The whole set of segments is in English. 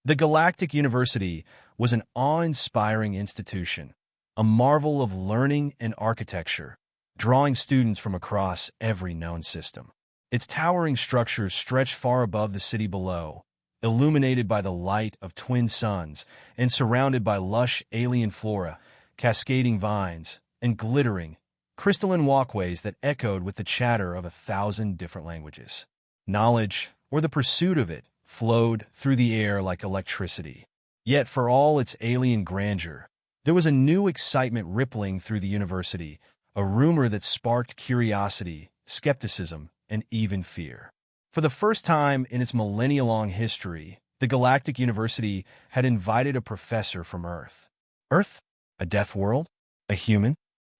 The Galactic University was an awe-inspiring institution, a marvel of learning and architecture, drawing students from across every known system. Its towering structures stretched far above the city below, illuminated by the light of twin suns and surrounded by lush alien flora, cascading vines, and glittering, crystalline walkways that echoed with the chatter of 1,000 different languages. Knowledge, or the pursuit of it, flowed through the air like electricity. Yet for all its alien grandeur, there was a new excitement rippling through the university, a rumor that sparked curiosity, skepticism, and even fear. For the first time in its millennia-long history, the Galactic University had invited a professor from Earth. Earth? A Deathworld? A human?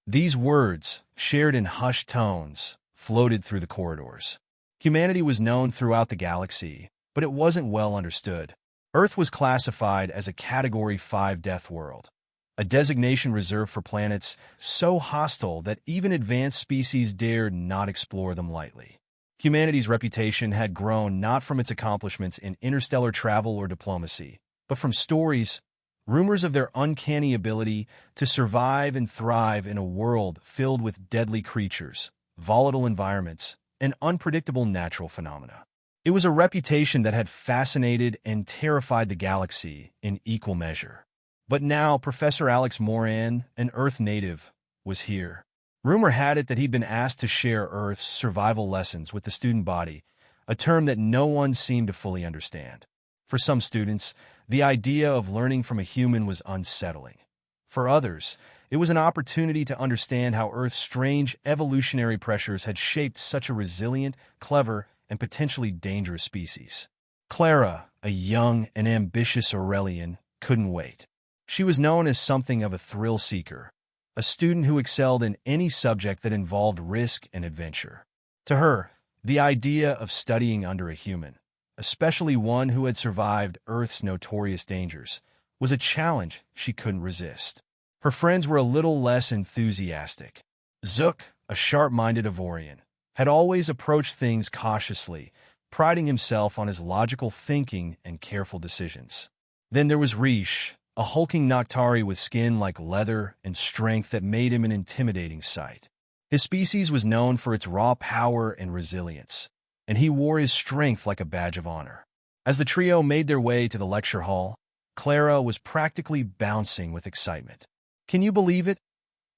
These words, shared in hushed tones, floated through the corridors. Humanity was known throughout the galaxy, but it wasn't well understood. Earth was classified as a Category 5 Death World, a designation reserved for planets so hostile that even advanced species dared not explore them lightly. Humanity's reputation had grown not from its accomplishments in interstellar travel or diplomacy, but from stories, rumors of their uncanny ability to survive and thrive in a world filled with deadly creatures, volatile environments, and unpredictable natural phenomena. It was a reputation that had fascinated and terrified the galaxy in equal measure. But now Professor Alex Moran, an Earth native, was here. Rumor had it that he'd been asked to share Earth's survival lessons with the student body, a term that no one seemed to fully understand. For some students, the idea of learning from a human was unsettling. For others, it was an opportunity to understand how Earth's strange evolutionary pressures had shaped such a resilient, clever, and potentially dangerous species. Clara, a young and ambitious Aurelian, couldn't wait. She was known as something of a thrill seeker, a student who excelled in any subject that involved risk and adventure. To her, the idea of studying under a human, especially one who had survived Earth's notorious dangers, was a challenge she couldn't resist. Her friends were a little less enthusiastic. Zook, a sharp-minded Ivorian, had always approached things cautiously, priding himself on his logical thinking and careful decisions. Then there was Rish, a hulking Noctari with skin like leather and strength that made him an intimidating sight. His species was known for its raw power and resilience, and he wore his strength like a badge of honor. As the trio made their way to the lecture hall, Clara was practically bouncing with excitement. "Can you believe it?"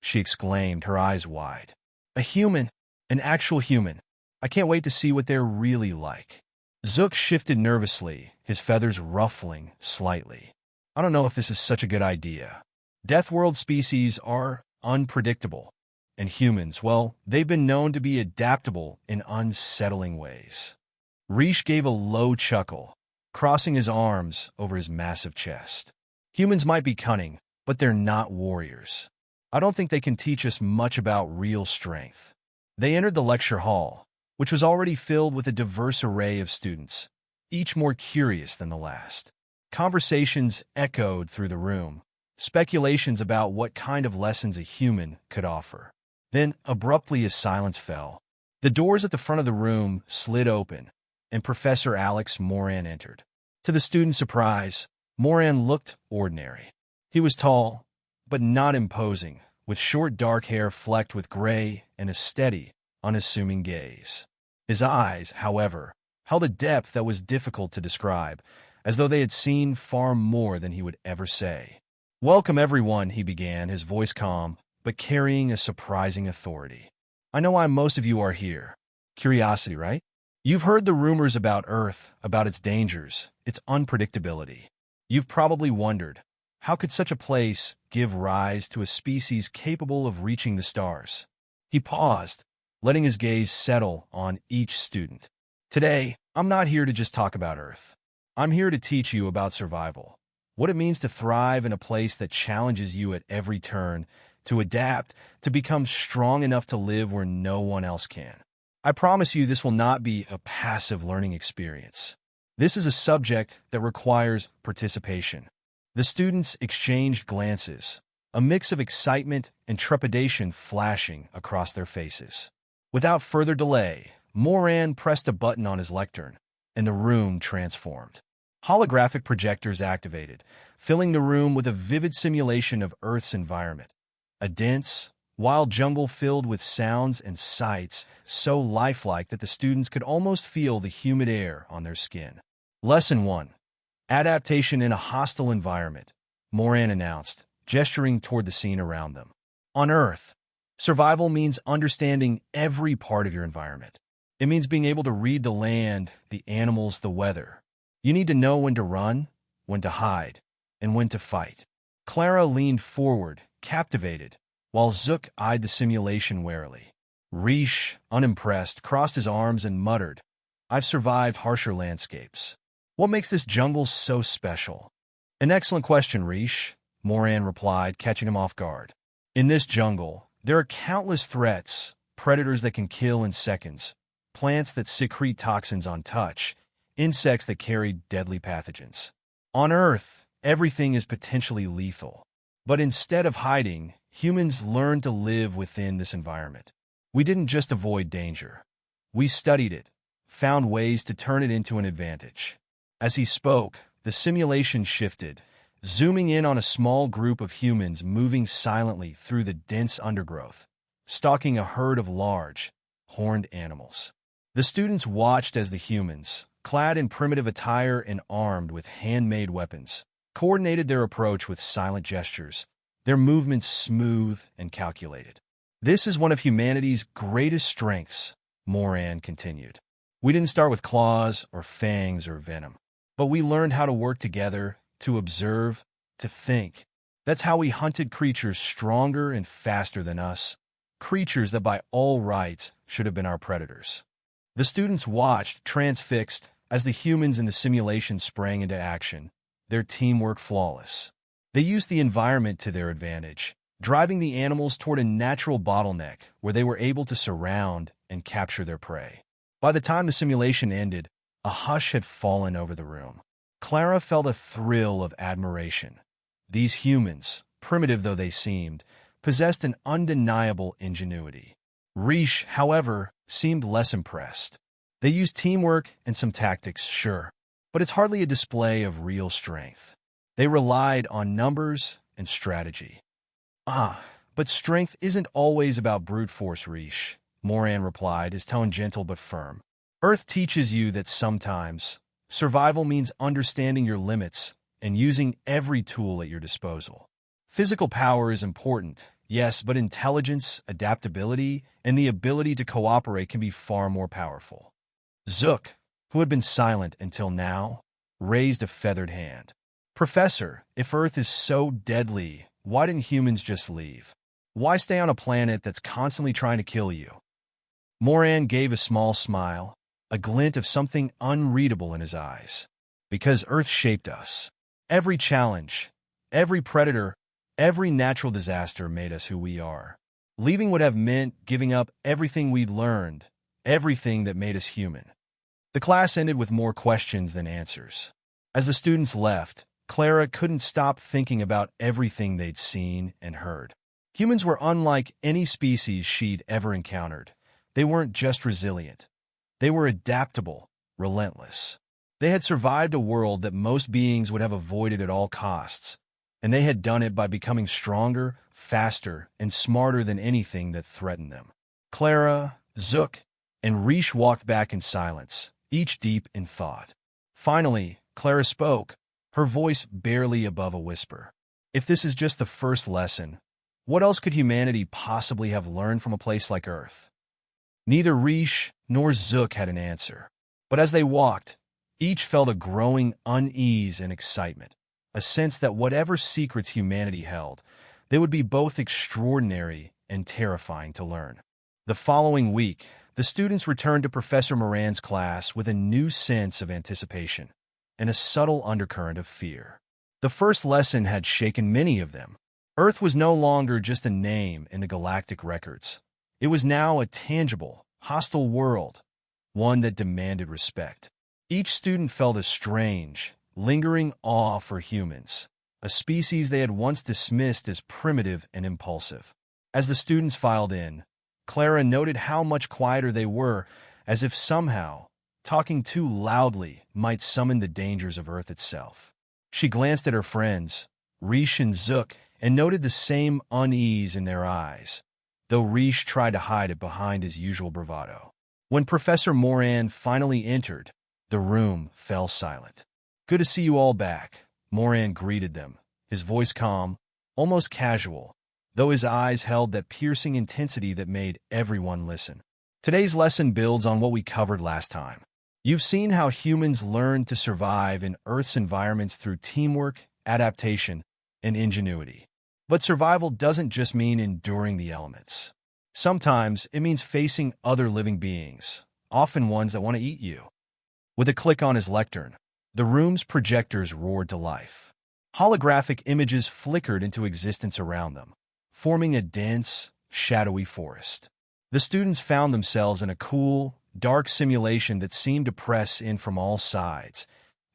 she exclaimed, her eyes wide. "A human! An actual human! I can't wait to see what they're really like." Zook shifted nervously, his feathers ruffling slightly. "I don't know if this is such a good idea. Deathworld species are unpredictable, and humans, well, they've been known to be adaptable in unsettling ways." Rish gave a low chuckle, crossing his arms over his massive chest. "Humans might be cunning, but they're not warriors. I don't think they can teach us much about real strength." They entered the lecture hall, which was already filled with a diverse array of students, each more curious than the last. Conversations echoed through the room, speculations about what kind of lessons a human could offer. Then, abruptly, as silence fell, the doors at the front of the room slid open, and Professor Alex Moran entered. To the students' surprise, Moran looked ordinary. He was tall, but not imposing, with short dark hair flecked with gray and a steady, unassuming gaze. His eyes, however, held a depth that was difficult to describe, as though they had seen far more than he would ever say. "Welcome, everyone," he began, his voice calm, but carrying a surprising authority. "I know why most of you are here. Curiosity, right? You've heard the rumors about Earth, about its dangers, its unpredictability. You've probably wondered, how could such a place give rise to a species capable of reaching the stars?" He paused, letting his gaze settle on each student. "Today, I'm not here to just talk about Earth. I'm here to teach you about survival, what it means to thrive in a place that challenges you at every turn, to adapt, to become strong enough to live where no one else can. I promise you this will not be a passive learning experience. This is a subject that requires participation." The students exchanged glances, a mix of excitement and trepidation flashing across their faces. Without further delay, Moran pressed a button on his lectern, and the room transformed. Holographic projectors activated, filling the room with a vivid simulation of Earth's environment. A dense, wild jungle filled with sounds and sights so lifelike that the students could almost feel the humid air on their skin. Lesson 1. Adaptation in a hostile environment, Moran announced, gesturing toward the scene around them. On Earth, survival means understanding every part of your environment. It means being able to read the land, the animals, the weather. You need to know when to run, when to hide, and when to fight. Clara leaned forward, captivated, while Zook eyed the simulation warily. Riche, unimpressed, crossed his arms and muttered, "I've survived harsher landscapes. What makes this jungle so special?" "An excellent question, Riche," Moran replied, catching him off guard. "In this jungle, there are countless threats, predators that can kill in seconds, plants that secrete toxins on touch, insects that carry deadly pathogens. On Earth, everything is potentially lethal. But instead of hiding, humans learned to live within this environment. We didn't just avoid danger. We studied it, found ways to turn it into an advantage." As he spoke, the simulation shifted, zooming in on a small group of humans moving silently through the dense undergrowth, stalking a herd of large, horned animals. The students watched as the humans, clad in primitive attire and armed with handmade weapons, coordinated their approach with silent gestures, their movements smooth and calculated. "This is one of humanity's greatest strengths," Moran continued. "We didn't start with claws or fangs or venom, but we learned how to work together, to observe, to think. That's how we hunted creatures stronger and faster than us, creatures that by all rights should have been our predators." The students watched, transfixed, as the humans in the simulation sprang into action, their teamwork flawless. They used the environment to their advantage, driving the animals toward a natural bottleneck where they were able to surround and capture their prey. By the time the simulation ended, a hush had fallen over the room. Clara felt a thrill of admiration. These humans, primitive though they seemed, possessed an undeniable ingenuity. Riche, however, seemed less impressed. They used teamwork and some tactics, sure, but it's hardly a display of real strength. They relied on numbers and strategy. But strength isn't always about brute force, Riche," Moran replied, his tone gentle but firm. "Earth teaches you that sometimes survival means understanding your limits and using every tool at your disposal. Physical power is important, yes, but intelligence, adaptability, and the ability to cooperate can be far more powerful." Zook, who had been silent until now, raised a feathered hand. "Professor, if Earth is so deadly, why didn't humans just leave? Why stay on a planet that's constantly trying to kill you?" Moran gave a small smile, a glint of something unreadable in his eyes. "Because Earth shaped us. Every challenge, every predator, every natural disaster made us who we are. Leaving would have meant giving up everything we'd learned, everything that made us human." The class ended with more questions than answers. As the students left, Clara couldn't stop thinking about everything they'd seen and heard. Humans were unlike any species she'd ever encountered. They weren't just resilient. They were adaptable, relentless. They had survived a world that most beings would have avoided at all costs, and they had done it by becoming stronger, faster, and smarter than anything that threatened them. Clara, Zook, and Riche walked back in silence, each deep in thought. Finally, Clara spoke, her voice barely above a whisper. "If this is just the first lesson, what else could humanity possibly have learned from a place like Earth?" Neither Riche nor Zook had an answer, but as they walked, each felt a growing unease and excitement, a sense that whatever secrets humanity held, they would be both extraordinary and terrifying to learn. The following week, the students returned to Professor Moran's class with a new sense of anticipation and a subtle undercurrent of fear. The first lesson had shaken many of them. Earth was no longer just a name in the galactic records. It was now a tangible, hostile world, one that demanded respect. Each student felt a strange, lingering awe for humans, a species they had once dismissed as primitive and impulsive. As the students filed in, Clara noted how much quieter they were, as if somehow talking too loudly might summon the dangers of Earth itself. She glanced at her friends, Rish and Zook, and noted the same unease in their eyes, though Rish tried to hide it behind his usual bravado. When Professor Moran finally entered, the room fell silent. "Good to see you all back," Moran greeted them, his voice calm, almost casual, though his eyes held that piercing intensity that made everyone listen. Today's lesson builds on what we covered last time. You've seen how humans learn to survive in Earth's environments through teamwork, adaptation, and ingenuity. But survival doesn't just mean enduring the elements. Sometimes it means facing other living beings, often ones that want to eat you. With a click on his lectern, the room's projectors roared to life. Holographic images flickered into existence around them, forming a dense, shadowy forest. The students found themselves in a cool, dark simulation that seemed to press in from all sides,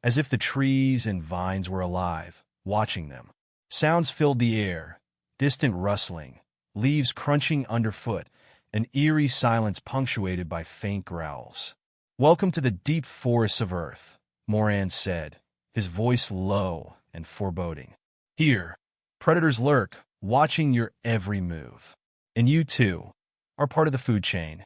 as if the trees and vines were alive, watching them. Sounds filled the air, distant rustling, leaves crunching underfoot, an eerie silence punctuated by faint growls. "Welcome to the deep forests of Earth," Moran said, his voice low and foreboding. "Here, predators lurk, watching your every move. And you, too, are part of the food chain."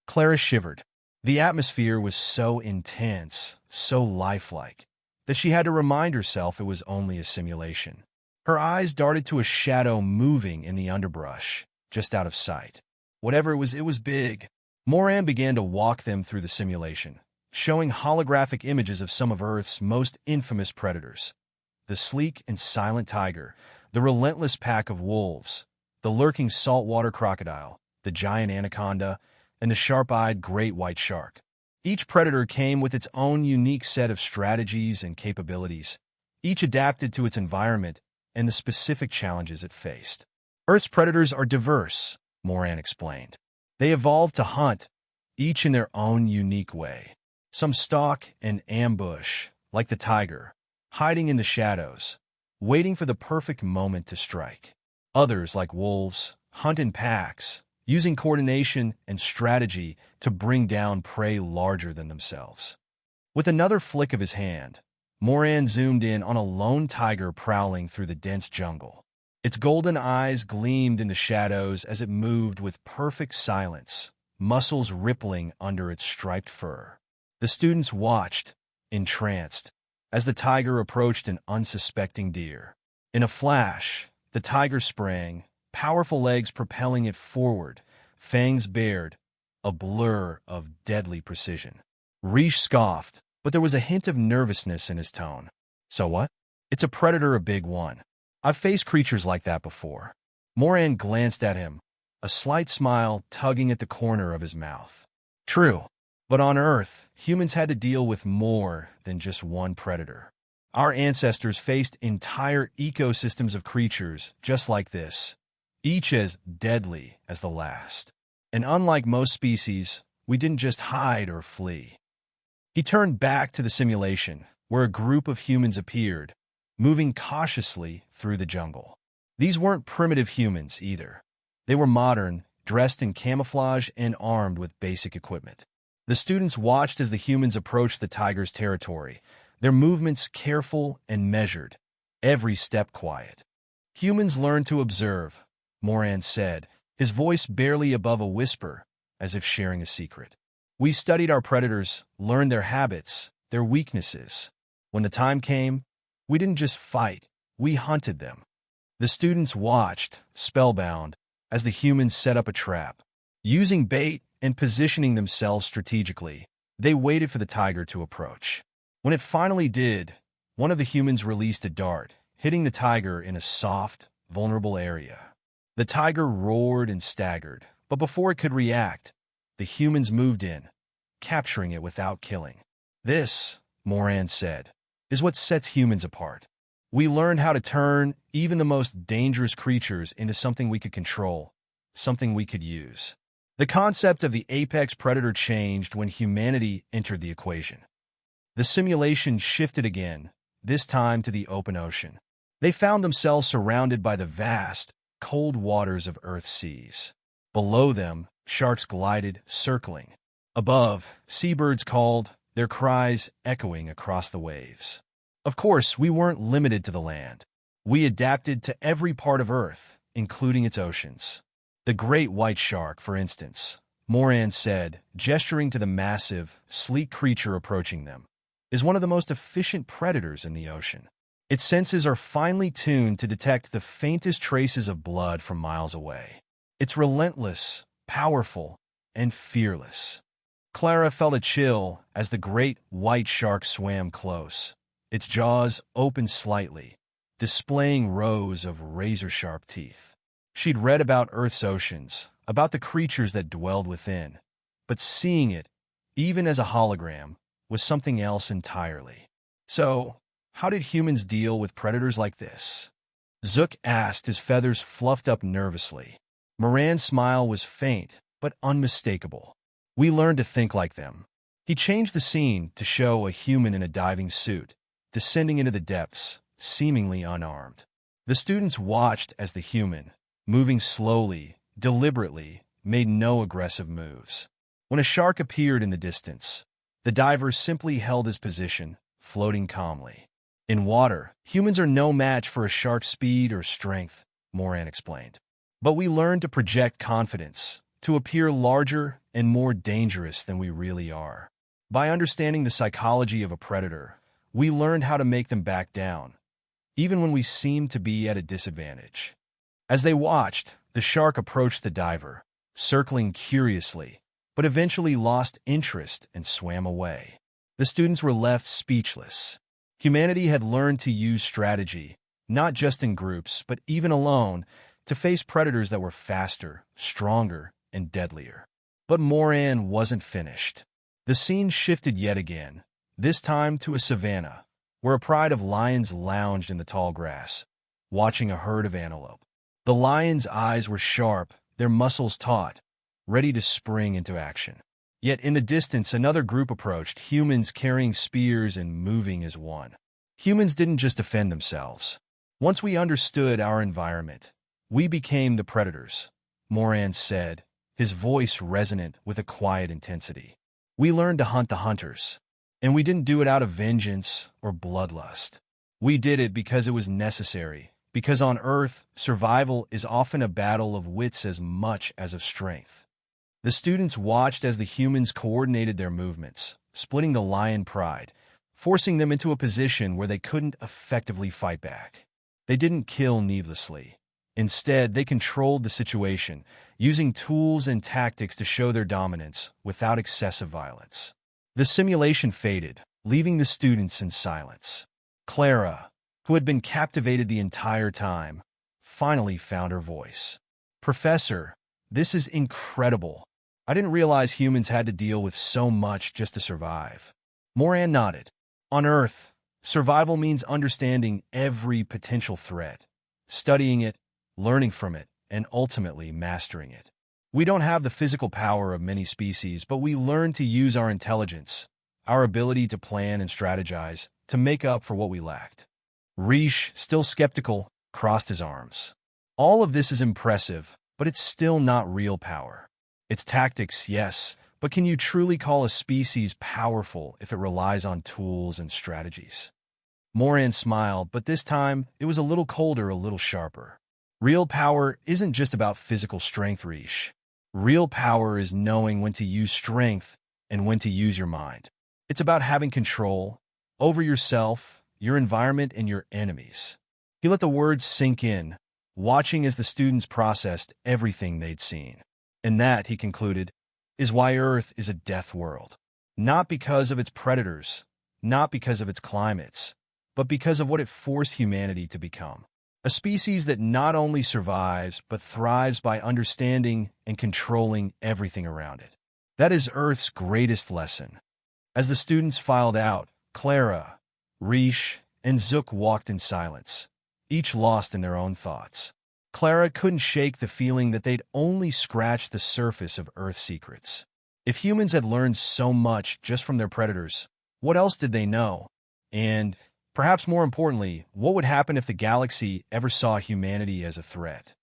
Clara shivered. The atmosphere was so intense, so lifelike, that she had to remind herself it was only a simulation. Her eyes darted to a shadow moving in the underbrush, just out of sight. Whatever it was big. Moran began to walk them through the simulation, showing holographic images of some of Earth's most infamous predators. The sleek and silent tiger, the relentless pack of wolves, the lurking saltwater crocodile, the giant anaconda, and the sharp-eyed great white shark. Each predator came with its own unique set of strategies and capabilities, each adapted to its environment and the specific challenges it faced. Earth's predators are diverse, Moran explained. They evolved to hunt, each in their own unique way. Some stalk and ambush, like the tiger, hiding in the shadows, waiting for the perfect moment to strike. Others, like wolves, hunt in packs, using coordination and strategy to bring down prey larger than themselves. With another flick of his hand, Moran zoomed in on a lone tiger prowling through the dense jungle. Its golden eyes gleamed in the shadows as it moved with perfect silence, muscles rippling under its striped fur. The students watched, entranced, as the tiger approached an unsuspecting deer. In a flash, the tiger sprang, powerful legs propelling it forward, fangs bared, a blur of deadly precision. Rish scoffed, but there was a hint of nervousness in his tone. "So what? It's a predator, a big one. I've faced creatures like that before." Moran glanced at him, a slight smile tugging at the corner of his mouth. "True, but on Earth, humans had to deal with more than just one predator. Our ancestors faced entire ecosystems of creatures just like this, each as deadly as the last. And unlike most species, we didn't just hide or flee." He turned back to the simulation, where a group of humans appeared, moving cautiously through the jungle. These weren't primitive humans either. They were modern, dressed in camouflage and armed with basic equipment. The students watched as the humans approached the tiger's territory, their movements careful and measured, every step quiet. "Humans learn to observe," Moran said, his voice barely above a whisper, as if sharing a secret. "We studied our predators, learned their habits, their weaknesses. When the time came, we didn't just fight, we hunted them." The students watched, spellbound, as the humans set up a trap. Using bait and positioning themselves strategically, they waited for the tiger to approach. When it finally did, one of the humans released a dart, hitting the tiger in a soft, vulnerable area. The tiger roared and staggered, but before it could react, the humans moved in, capturing it without killing. "This," Moran said, "is what sets humans apart. We learned how to turn even the most dangerous creatures into something we could control, something we could use." The concept of the apex predator changed when humanity entered the equation. The simulation shifted again, this time to the open ocean. They found themselves surrounded by the vast, cold waters of Earth's seas. Below them, sharks glided, circling. Above, seabirds called, their cries echoing across the waves. Of course, we weren't limited to the land. We adapted to every part of Earth, including its oceans. The great white shark, for instance, Moran said, gesturing to the massive, sleek creature approaching them, is one of the most efficient predators in the ocean. Its senses are finely tuned to detect the faintest traces of blood from miles away. It's relentless, powerful, and fearless. Clara felt a chill as the great white shark swam close, its jaws opened slightly, displaying rows of razor-sharp teeth. She'd read about Earth's oceans, about the creatures that dwelled within, but seeing it, even as a hologram, was something else entirely. So, how did humans deal with predators like this? Zook asked, his feathers fluffed up nervously. Moran's smile was faint, but unmistakable. We learned to think like them. He changed the scene to show a human in a diving suit, descending into the depths, seemingly unarmed. The students watched as the human, moving slowly, deliberately, made no aggressive moves. When a shark appeared in the distance, the diver simply held his position, floating calmly. In water, humans are no match for a shark's speed or strength, Moran explained. But we learned to project confidence, to appear larger and more dangerous than we really are. By understanding the psychology of a predator, we learned how to make them back down, even when we seemed to be at a disadvantage. As they watched, the shark approached the diver, circling curiously, but eventually lost interest and swam away. The students were left speechless. Humanity had learned to use strategy, not just in groups, but even alone, to face predators that were faster, stronger, and deadlier. But Moran wasn't finished. The scene shifted yet again, this time to a savanna, where a pride of lions lounged in the tall grass, watching a herd of antelope. The lions' eyes were sharp, their muscles taut, ready to spring into action. Yet in the distance another group approached, humans carrying spears and moving as one. Humans didn't just defend themselves. Once we understood our environment, we became the predators, Moran said, his voice resonant with a quiet intensity. We learned to hunt the hunters, and we didn't do it out of vengeance or bloodlust. We did it because it was necessary, because on Earth, survival is often a battle of wits as much as of strength. The students watched as the humans coordinated their movements, splitting the lion pride, forcing them into a position where they couldn't effectively fight back. They didn't kill needlessly. Instead, they controlled the situation, using tools and tactics to show their dominance without excessive violence. The simulation faded, leaving the students in silence. Clara, who had been captivated the entire time, finally found her voice. "Professor, this is incredible. I didn't realize humans had to deal with so much just to survive." Moran nodded. On Earth, survival means understanding every potential threat, studying it, learning from it, and ultimately mastering it. We don't have the physical power of many species, but we learn to use our intelligence, our ability to plan and strategize, to make up for what we lacked. Riche, still skeptical, crossed his arms. All of this is impressive, but it's still not real power. It's tactics, yes, but can you truly call a species powerful if it relies on tools and strategies? Moran smiled, but this time it was a little colder, a little sharper. Real power isn't just about physical strength, Riche. Real power is knowing when to use strength and when to use your mind. It's about having control over yourself, your environment, and your enemies. He let the words sink in, watching as the students processed everything they'd seen. And that, he concluded, is why Earth is a death world. Not because of its predators, not because of its climates, but because of what it forced humanity to become. A species that not only survives, but thrives by understanding and controlling everything around it. That is Earth's greatest lesson. As the students filed out, Clara, Riche, and Zook walked in silence, each lost in their own thoughts. Clara couldn't shake the feeling that they'd only scratched the surface of Earth's secrets. If humans had learned so much just from their predators, what else did they know? And, perhaps more importantly, what would happen if the galaxy ever saw humanity as a threat?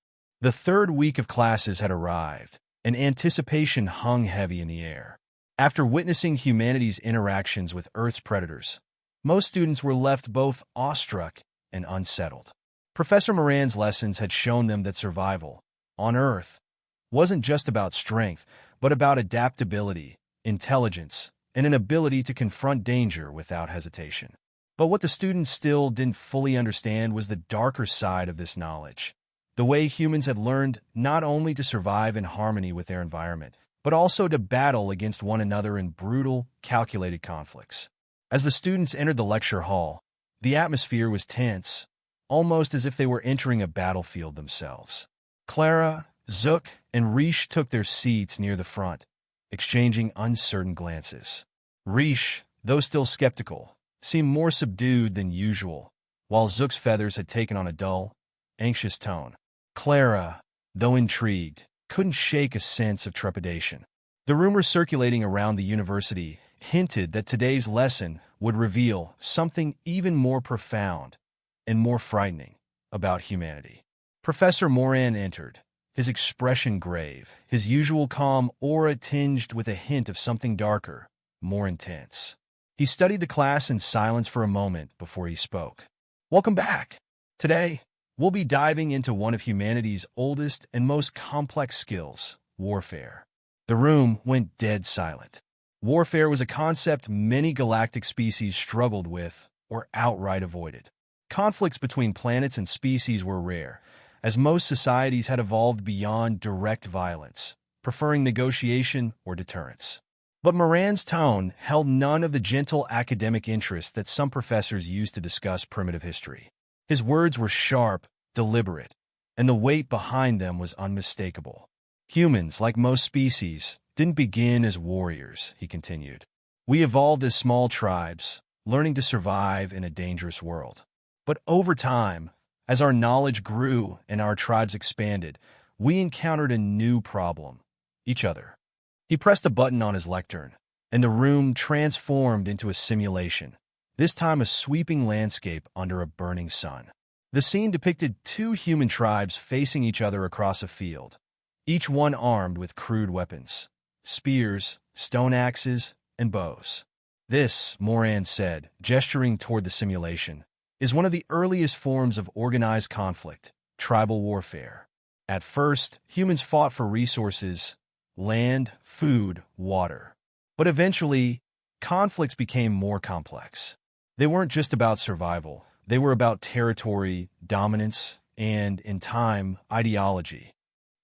The third week of classes had arrived, and anticipation hung heavy in the air. After witnessing humanity's interactions with Earth's predators, most students were left both awestruck and unsettled. Professor Moran's lessons had shown them that survival, on Earth, wasn't just about strength, but about adaptability, intelligence, and an ability to confront danger without hesitation. But what the students still didn't fully understand was the darker side of this knowledge. The way humans had learned not only to survive in harmony with their environment, but also to battle against one another in brutal, calculated conflicts. As the students entered the lecture hall, the atmosphere was tense, almost as if they were entering a battlefield themselves. Clara, Zook, and Rish took their seats near the front, exchanging uncertain glances. Rish, though still skeptical, seemed more subdued than usual, while Zook's feathers had taken on a dull, anxious tone. Clara, though intrigued, couldn't shake a sense of trepidation. The rumors circulating around the university hinted that today's lesson would reveal something even more profound and more frightening about humanity. Professor Moran entered, his expression grave, his usual calm aura tinged with a hint of something darker, more intense. He studied the class in silence for a moment before he spoke. Welcome back. Today, we'll be diving into one of humanity's oldest and most complex skills, warfare. The room went dead silent. Warfare was a concept many galactic species struggled with or outright avoided. Conflicts between planets and species were rare, as most societies had evolved beyond direct violence, preferring negotiation or deterrence. But Moran's tone held none of the gentle academic interest that some professors use to discuss primitive history. His words were sharp, deliberate, and the weight behind them was unmistakable. Humans, like most species, didn't begin as warriors, he continued. We evolved as small tribes, learning to survive in a dangerous world. But over time, as our knowledge grew and our tribes expanded, we encountered a new problem: each other. He pressed a button on his lectern, and the room transformed into a simulation, this time a sweeping landscape under a burning sun. The scene depicted two human tribes facing each other across a field, each one armed with crude weapons: spears, stone axes, and bows. This, Moran said, gesturing toward the simulation, is one of the earliest forms of organized conflict, tribal warfare. At first, humans fought for resources: land, food, water. But eventually, conflicts became more complex. They weren't just about survival. They were about territory, dominance, and, in time, ideology.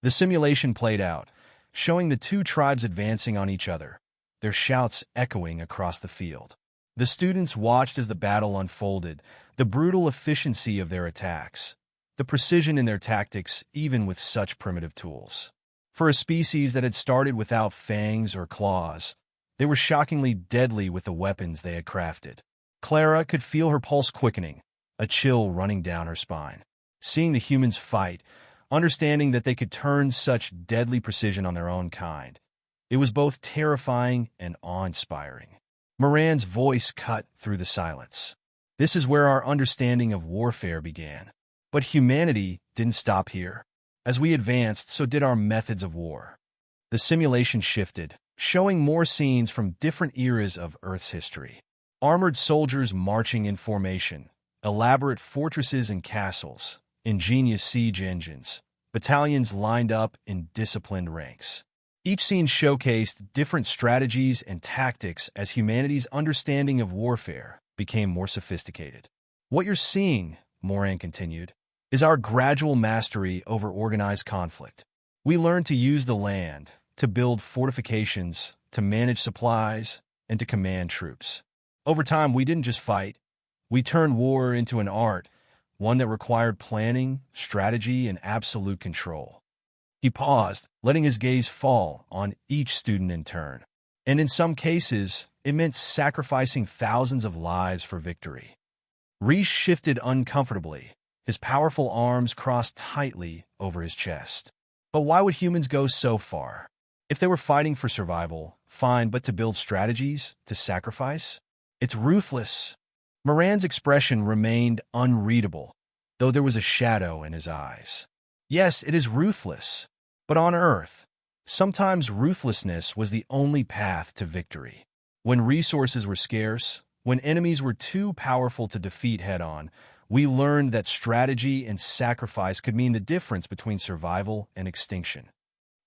The simulation played out, showing the two tribes advancing on each other, their shouts echoing across the field. The students watched as the battle unfolded, the brutal efficiency of their attacks, the precision in their tactics even with such primitive tools. For a species that had started without fangs or claws, they were shockingly deadly with the weapons they had crafted. Clara could feel her pulse quickening, a chill running down her spine. Seeing the humans fight, understanding that they could turn such deadly precision on their own kind, it was both terrifying and awe-inspiring. Moran's voice cut through the silence. This is where our understanding of warfare began. But humanity didn't stop here. As we advanced, so did our methods of war. The simulation shifted, showing more scenes from different eras of Earth's history. Armored soldiers marching in formation, elaborate fortresses and castles, ingenious siege engines, battalions lined up in disciplined ranks. Each scene showcased different strategies and tactics as humanity's understanding of warfare became more sophisticated. What you're seeing, Moran continued, is our gradual mastery over organized conflict. We learned to use the land, to build fortifications, to manage supplies, and to command troops. Over time, we didn't just fight. We turned war into an art, one that required planning, strategy, and absolute control. He paused, letting his gaze fall on each student in turn. And in some cases, it meant sacrificing thousands of lives for victory. Reese shifted uncomfortably, his powerful arms crossed tightly over his chest. But why would humans go so far? If they were fighting for survival, fine, but to build strategies, to sacrifice? It's ruthless. Moran's expression remained unreadable, though there was a shadow in his eyes. Yes, it is ruthless. But on Earth, Sometimes ruthlessness was the only path to victory. When resources were scarce, when enemies were too powerful to defeat head-on, we learned that strategy and sacrifice could mean the difference between survival and extinction.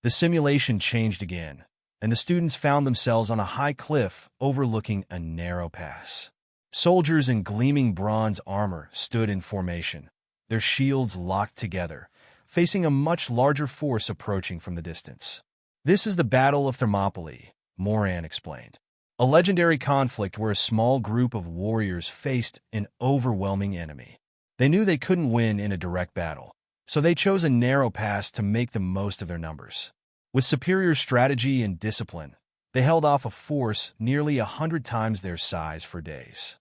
The simulation changed again, and the students found themselves on a high cliff overlooking a narrow pass. Soldiers in gleaming bronze armor stood in formation, their shields locked together, facing a much larger force approaching from the distance. "This is the Battle of Thermopylae," Moran explained. "A legendary conflict where a small group of warriors faced an overwhelming enemy. They knew they couldn't win in a direct battle, so they chose a narrow pass to make the most of their numbers. With superior strategy and discipline, they held off a force nearly 100 times their size for days."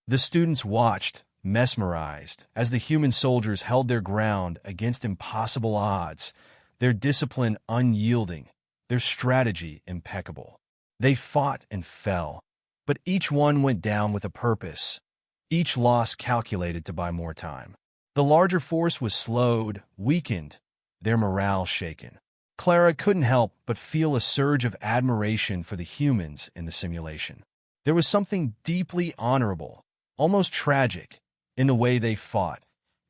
The students watched, mesmerized, as the human soldiers held their ground against impossible odds, their discipline unyielding, their strategy impeccable. They fought and fell, but each one went down with a purpose, each loss calculated to buy more time. The larger force was slowed, weakened, their morale shaken. Clara couldn't help but feel a surge of admiration for the humans in the simulation. There was something deeply honorable, almost tragic, in the way they fought,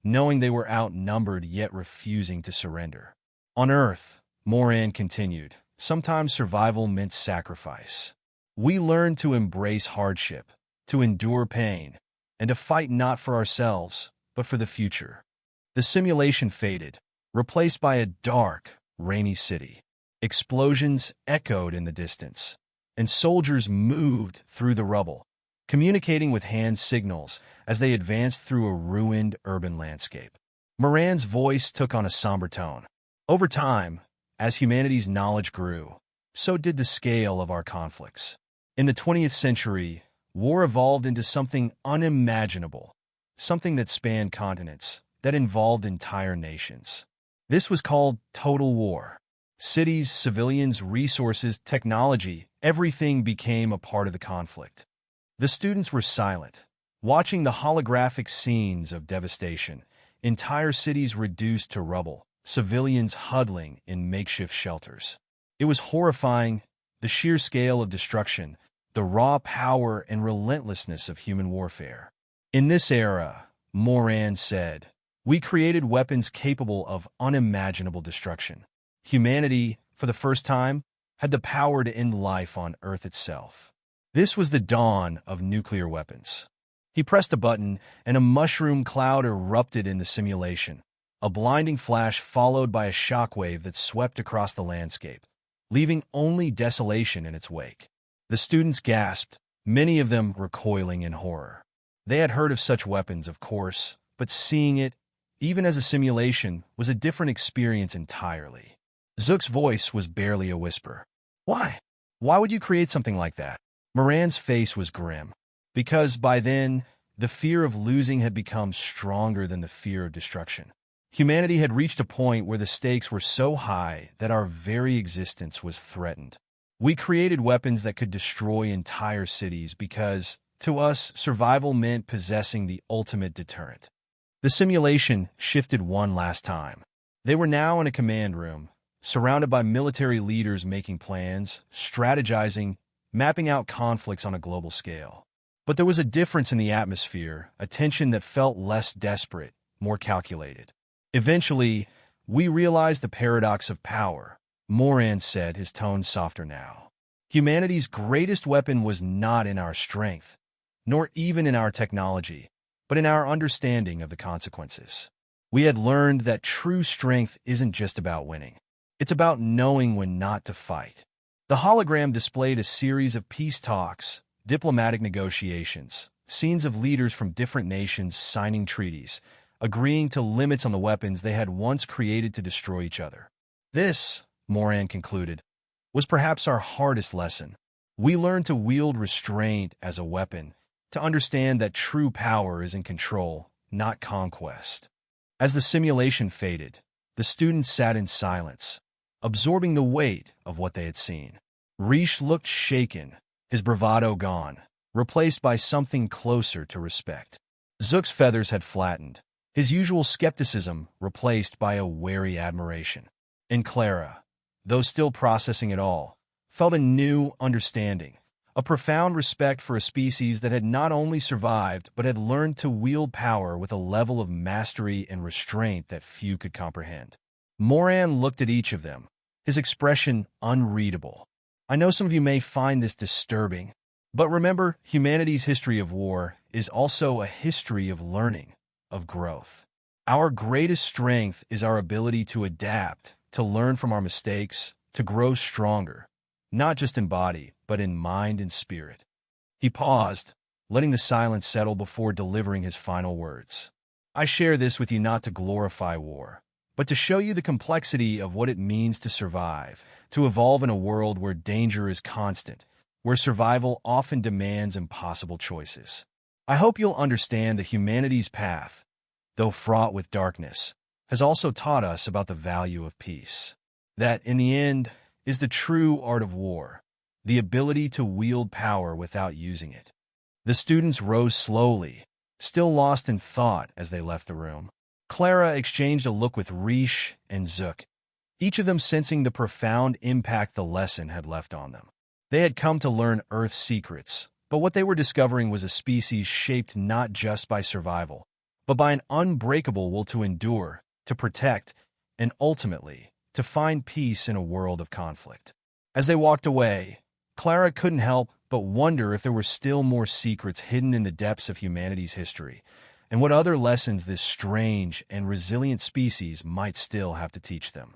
knowing they were outnumbered yet refusing to surrender. On Earth, Moran continued, sometimes survival meant sacrifice. We learned to embrace hardship, to endure pain, and to fight not for ourselves, but for the future. The simulation faded, replaced by a dark, rainy city. Explosions echoed in the distance, and soldiers moved through the rubble, communicating with hand signals as they advanced through a ruined urban landscape. Moran's voice took on a somber tone. Over time, as humanity's knowledge grew, so did the scale of our conflicts. In the 20th century, war evolved into something unimaginable, something that spanned continents, that involved entire nations. This was called total war. Cities, civilians, resources, technology, everything became a part of the conflict. The students were silent, watching the holographic scenes of devastation, entire cities reduced to rubble, civilians huddling in makeshift shelters. It was horrifying, the sheer scale of destruction, the raw power and relentlessness of human warfare. In this era, Moran said, we created weapons capable of unimaginable destruction. Humanity, for the first time, had the power to end life on Earth itself. This was the dawn of nuclear weapons. He pressed a button, and a mushroom cloud erupted in the simulation, a blinding flash followed by a shockwave that swept across the landscape, leaving only desolation in its wake. The students gasped, many of them recoiling in horror. They had heard of such weapons, of course, but seeing it, even as a simulation, was a different experience entirely. Zook's voice was barely a whisper. Why? Why would you create something like that? Moran's face was grim, because by then, the fear of losing had become stronger than the fear of destruction. Humanity had reached a point where the stakes were so high that our very existence was threatened. We created weapons that could destroy entire cities because, to us, survival meant possessing the ultimate deterrent. The simulation shifted one last time. They were now in a command room, surrounded by military leaders making plans, strategizing, mapping out conflicts on a global scale. But there was a difference in the atmosphere, a tension that felt less desperate, more calculated. Eventually, we realized the paradox of power, Moran said, his tone softer now. Humanity's greatest weapon was not in our strength, nor even in our technology, but in our understanding of the consequences. We had learned that true strength isn't just about winning. It's about knowing when not to fight. The hologram displayed a series of peace talks, diplomatic negotiations, scenes of leaders from different nations signing treaties, agreeing to limits on the weapons they had once created to destroy each other. This, Moran concluded, was perhaps our hardest lesson. We learned to wield restraint as a weapon, to understand that true power is in control, not conquest. As the simulation faded, the students sat in silence, absorbing the weight of what they had seen. Riche looked shaken, his bravado gone, replaced by something closer to respect. Zook's feathers had flattened, his usual skepticism replaced by a wary admiration. And Clara, though still processing it all, felt a new understanding, a profound respect for a species that had not only survived but had learned to wield power with a level of mastery and restraint that few could comprehend. Moran looked at each of them, his expression unreadable. I know some of you may find this disturbing, but remember, humanity's history of war is also a history of learning, of growth. Our greatest strength is our ability to adapt, to learn from our mistakes, to grow stronger, not just in body, but in mind and spirit. He paused, letting the silence settle before delivering his final words. I share this with you not to glorify war, but to show you the complexity of what it means to survive, to evolve in a world where danger is constant, where survival often demands impossible choices. I hope you'll understand that humanity's path, though fraught with darkness, has also taught us about the value of peace. That, in the end, is the true art of war, the ability to wield power without using it. The students rose slowly, still lost in thought as they left the room. Clara exchanged a look with Riche and Zook, each of them sensing the profound impact the lesson had left on them. They had come to learn Earth's secrets, but what they were discovering was a species shaped not just by survival, but by an unbreakable will to endure, to protect, and ultimately, to find peace in a world of conflict. As they walked away, Clara couldn't help but wonder if there were still more secrets hidden in the depths of humanity's history, and what other lessons this strange and resilient species might still have to teach them.